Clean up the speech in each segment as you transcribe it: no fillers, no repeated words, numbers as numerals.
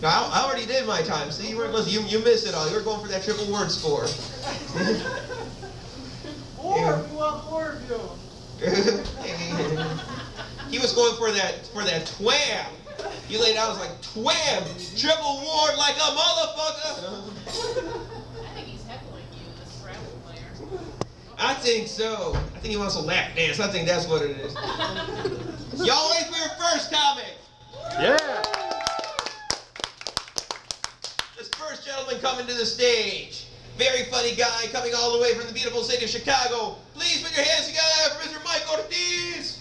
No, I already did my time. See, you weren't listening. You missed it all. You were going for that triple word score. More. We want more of you. He was going for that twam. He laid out, was like, twam, triple ward like a motherfucker. I think he's heckling you, the Scrabble player. I think so. I think he wants a lap dance. I think that's what it is. Y'all ready for your first comic? Yeah. This first gentleman coming to the stage. Very funny guy coming all the way from the beautiful city of Chicago. Please put your hands together for Mr. Mike Ortiz.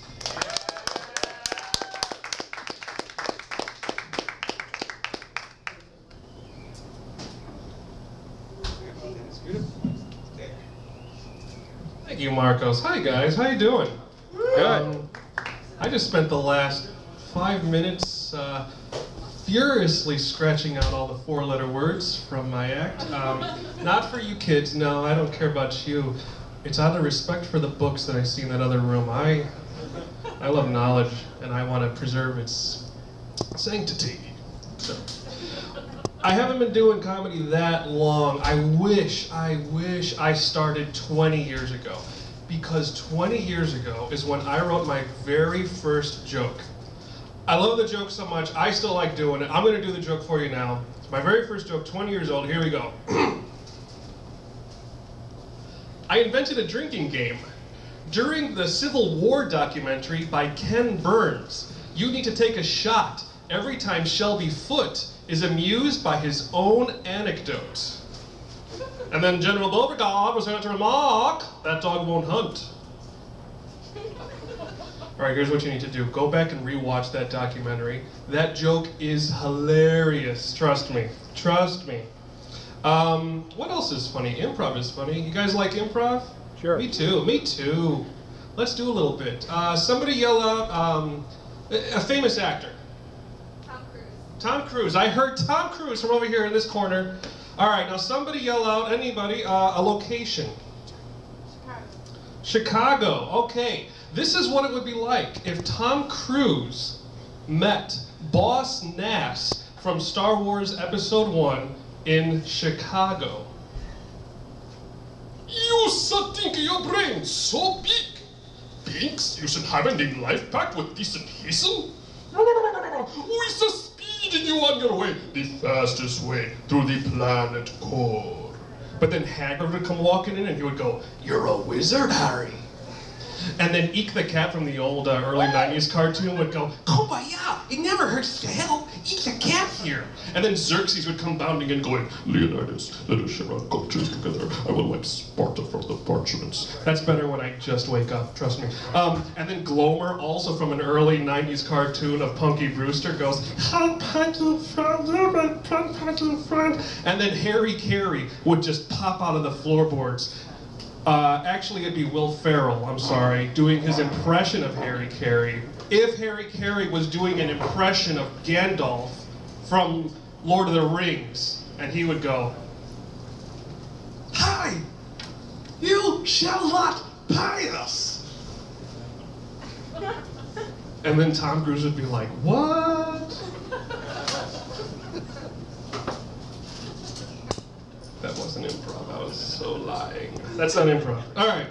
Thank you, Marcos. Hi, guys. How you doing? Good. I just spent the last 5 minutes furiously scratching out all the four-letter words from my act. Not for you kids, no, I don't care about you. It's out of respect for the books that I see in that other room. I love knowledge, and I want to preserve its sanctity. So, I haven't been doing comedy that long. I wish I started 20 years ago. Because 20 years ago is when I wrote my very first joke. I love the joke so much, I still like doing it. I'm going to do the joke for you now. It's my very first joke, 20 years old. Here we go. I invented a drinking game. During the Civil War documentary by Ken Burns, you need to take a shot every time Shelby Foote is amused by his own anecdote. And then General Beauregard was going to remark, that dog won't hunt. All right, here's what you need to do. Go back and rewatch that documentary. That joke is hilarious, trust me. Trust me. What else is funny? Improv is funny. You guys like improv? Sure. Me too, me too. Let's do a little bit. Somebody yell out, a famous actor. Tom Cruise. Tom Cruise. I heard Tom Cruise from over here in this corner. All right, now somebody yell out, anybody, a location. Chicago, okay. This is what it would be like if Tom Cruise met Boss Nass from Star Wars Episode 1 in Chicago. You think your brain so big? Thinks you should have a new life pack with decent hazel? We speeding you on your way, the fastest way through the planet core. But then Hagrid would come walking in and he would go, "You're a wizard, Harry." And then Eek the cat from the old early 90s cartoon would go, "Kumbaya, it never hurts to help. Eek the cat here." And then Xerxes would come bounding in going, "Leonidas, let us share our cultures together. I will wipe Sparta from the parchments." That's better when I just wake up, trust me. And then Glomer, also from an early 90s cartoon of Punky Brewster, goes, "How Punky friend, you're my Punky friend." And then Harry Carey would just pop out of the floorboards. Actually, it'd be Will Ferrell, I'm sorry, doing his impression of Harry Carey. If Harry Carey was doing an impression of Gandalf from Lord of the Rings, and he would go, "Hi, you shall not pay us." And then Tom Cruise would be like, "What?" That wasn't improv, I was so lying. That's not improv. All right.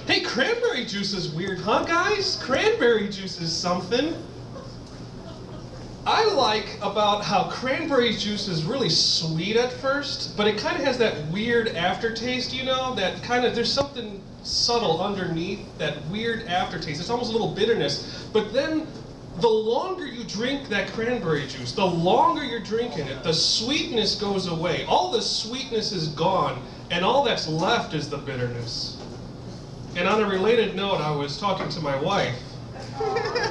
Hey, cranberry juice is weird, huh, guys? Cranberry juice is something. I like about how cranberry juice is really sweet at first, but it kind of has that weird aftertaste, you know? That kind of, there's something subtle underneath that weird aftertaste. It's almost a little bitterness. But then, the longer you drink that cranberry juice, the longer you're drinking it, the sweetness goes away. All the sweetness is gone, and all that's left is the bitterness. And on a related note, I was talking to my wife,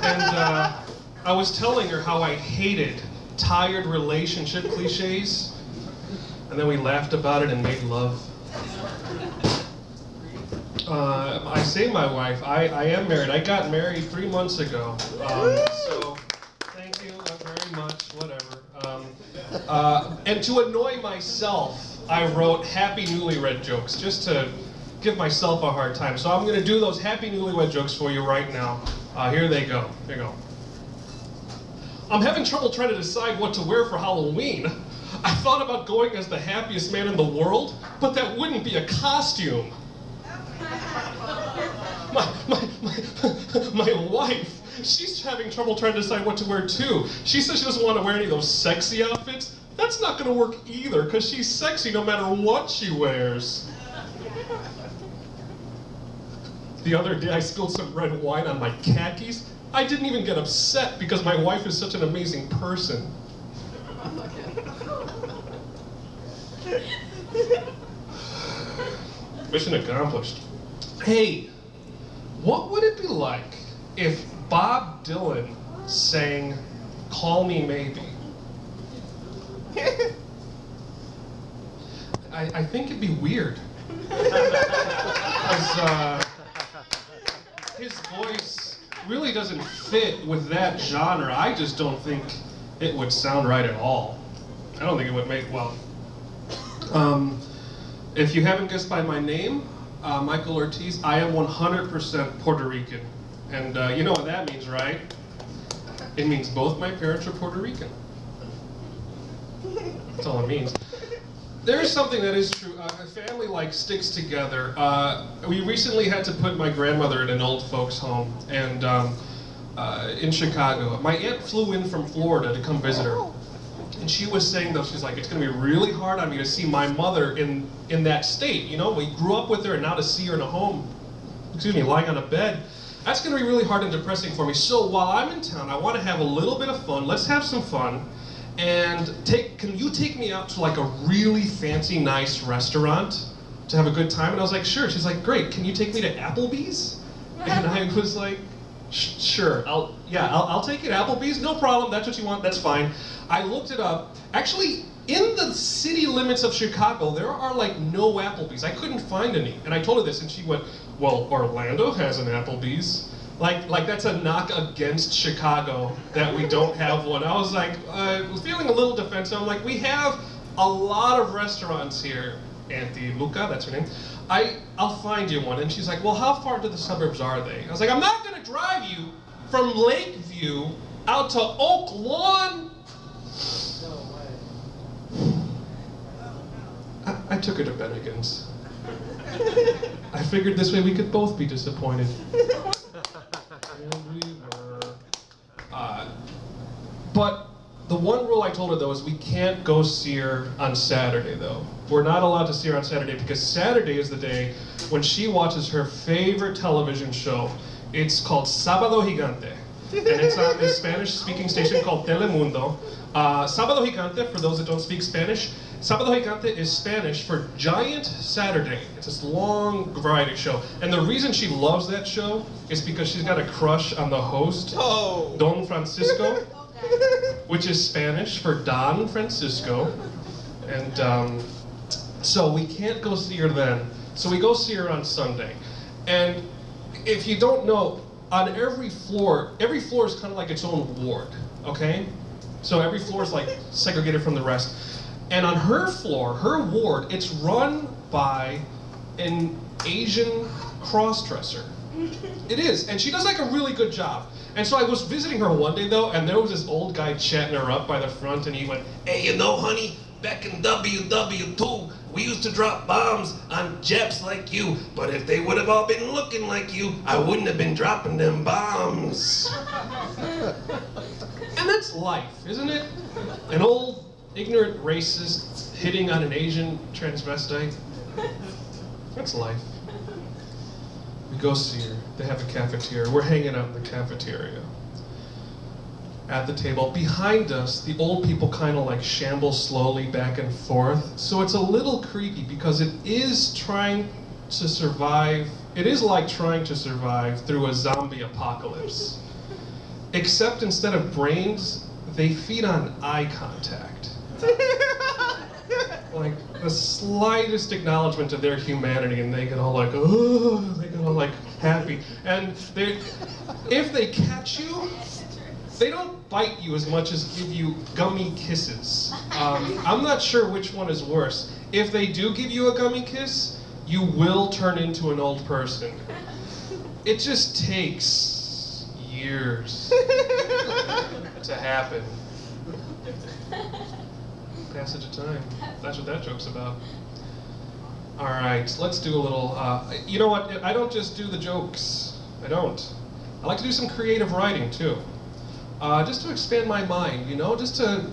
and I was telling her how I hated tired relationship cliches, and then we laughed about it and made love. I say my wife, I am married. I got married 3 months ago. So, thank you very much, whatever. And to annoy myself, I wrote happy newlywed jokes, just to give myself a hard time. So I'm going to do those happy newlywed jokes for you right now. Here they go. Here you go. I'm having trouble trying to decide what to wear for Halloween. I thought about going as the happiest man in the world, but that wouldn't be a costume. My wife, she's having trouble trying to decide what to wear too. She says she doesn't want to wear any of those sexy outfits. That's not going to work either, because she's sexy no matter what she wears. The other day I spilled some red wine on my khakis. I didn't even get upset because my wife is such an amazing person. Mission accomplished. Hey, what would it be like if Bob Dylan sang Call Me Maybe? I think it'd be weird. Because his voice really doesn't fit with that genre. I just don't think it would sound right at all. I don't think it would make, well. If you haven't guessed by my name, Michael Ortiz, I am 100% Puerto Rican. And you know what that means, right? It means both my parents are Puerto Rican. That's all it means. There's something that is true. A family like sticks together. We recently had to put my grandmother in an old folks home, and in Chicago. My aunt flew in from Florida to come visit her. And she was saying, though, she's like, it's going to be really hard on me to see my mother in that state. You know, we grew up with her, and now to see her in a home, excuse me, lying on a bed, that's going to be really hard and depressing for me. So while I'm in town, I want to have a little bit of fun. Let's have some fun. And can you take me out to like a really fancy, nice restaurant to have a good time? And I was like, sure. She's like, great. Can you take me to Applebee's? And I was like, sure. I'll take you to Applebee's. No problem. That's what you want. That's fine. I looked it up. Actually, in the city limits of Chicago, there are like no Applebee's. I couldn't find any. And I told her this, and she went, well, Orlando has an Applebee's. Like that's a knock against Chicago that we don't have one. I was like, feeling a little defensive. I'm like, we have a lot of restaurants here. Auntie Luca, that's her name. I'll find you one. And she's like, well, how far to the suburbs are they? I was like, I'm not gonna drive you from Lakeview out to Oak Lawn. No way. I took her to Bennigan's. I figured this way we could both be disappointed. And we were. But the one rule I told her, though, is we can't go see her on Saturday, though. We're not allowed to see her on Saturday because Saturday is the day when she watches her favorite television show. It's called Sábado Gigante. And it's on this Spanish-speaking station called Telemundo. Sábado Gigante, for those that don't speak Spanish, Sábado Gigante is Spanish for Giant Saturday. It's this long variety show. And the reason she loves that show is because she's got a crush on the host, Don Francisco, which is Spanish for Don Francisco. And so we can't go see her then. So we go see her on Sunday. And if you don't know, on every floor is kind of like its own ward, okay? So every floor is like segregated from the rest. And on her floor, her ward, it's run by an Asian cross-dresser. It is, and she does like a really good job. And so I was visiting her one day though, and there was this old guy chatting her up by the front, and he went, hey, you know, honey, back in WW2, we used to drop bombs on Japs like you, but if they would have all been looking like you, I wouldn't have been dropping them bombs. And that's life, isn't it? An old, ignorant racist hitting on an Asian transvestite. That's life. We go see her. They have a cafeteria. We're hanging out in the cafeteria. At the table. Behind us, the old people kind of like shamble slowly back and forth. So it's a little creepy because it is trying to survive. It is like trying to survive through a zombie apocalypse. Except instead of brains, they feed on eye contact. Like the slightest acknowledgement of their humanity, and they get all like, oh, they get all like happy. And if they catch you, they don't bite you as much as give you gummy kisses. I'm not sure which one is worse. If they do give you a gummy kiss, you will turn into an old person. It just takes years. to happen. Passage of time. That's what that joke's about. All right, let's do a little, you know what, I don't just do the jokes. I don't. I like to do some creative writing too. Just to expand my mind, you know, just to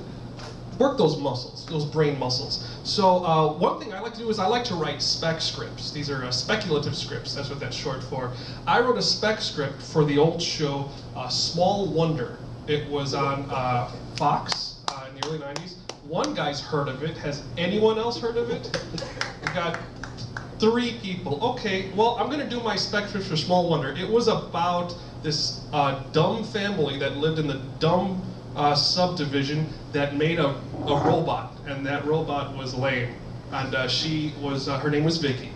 work those muscles, those brain muscles. So one thing I like to do is I like to write spec scripts. These are speculative scripts, that's what that's short for. I wrote a spec script for the old show, Small Wonder. It was on Fox in the early 90s. One guy's heard of it. Has anyone else heard of it? We've got 3 people. Okay, well, I'm gonna do my spec script for Small Wonder. It was about this dumb family that lived in the dumb subdivision that made a robot, and that robot was lame. And she was, her name was Vicky.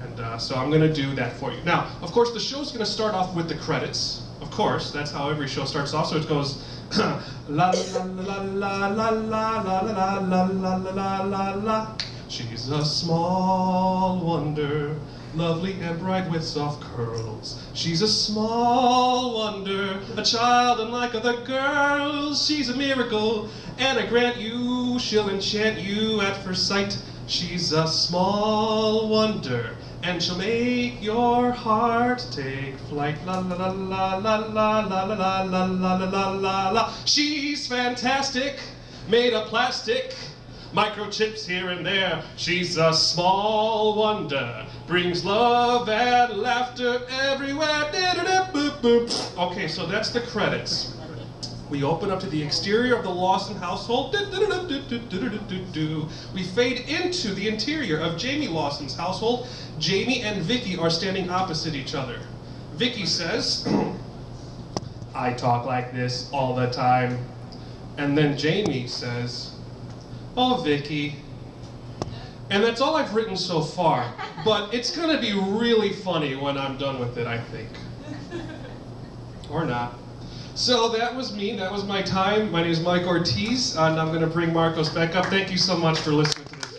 And so I'm gonna do that for you. Now, of course, the show's gonna start off with the credits. Of course, that's how every show starts off. So it goes la la la la la la la la la la la la la. She's a small wonder, lovely and bright with soft curls. She's a small wonder, a child unlike other girls. She's a miracle, and I grant you, she'll enchant you at first sight. She's a small wonder, and she'll make your heart take flight. La la la la la la la la la la la la la. She's fantastic, made of plastic, microchips here and there. She's a small wonder, brings love and laughter everywhere. Okay, so that's the credits. We open up to the exterior of the Lawson household. We fade into the interior of Jamie Lawson's household. Jamie and Vicky are standing opposite each other. Vicky says, I talk like this all the time. And then Jamie says, oh, Vicky. And that's all I've written so far, but it's gonna be really funny when I'm done with it, I think. Or not. So that was me, that was my time. My name is Mike Ortiz, and I'm gonna bring Marcos back up. Thank you so much for listening to this.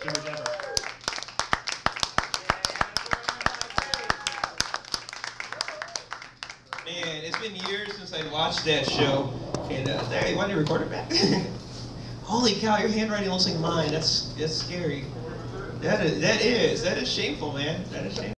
Man, it's been years since I watched that show. And there, you want to record it back? Holy cow, your handwriting looks like mine. That's scary. That is shameful, man. That is shameful.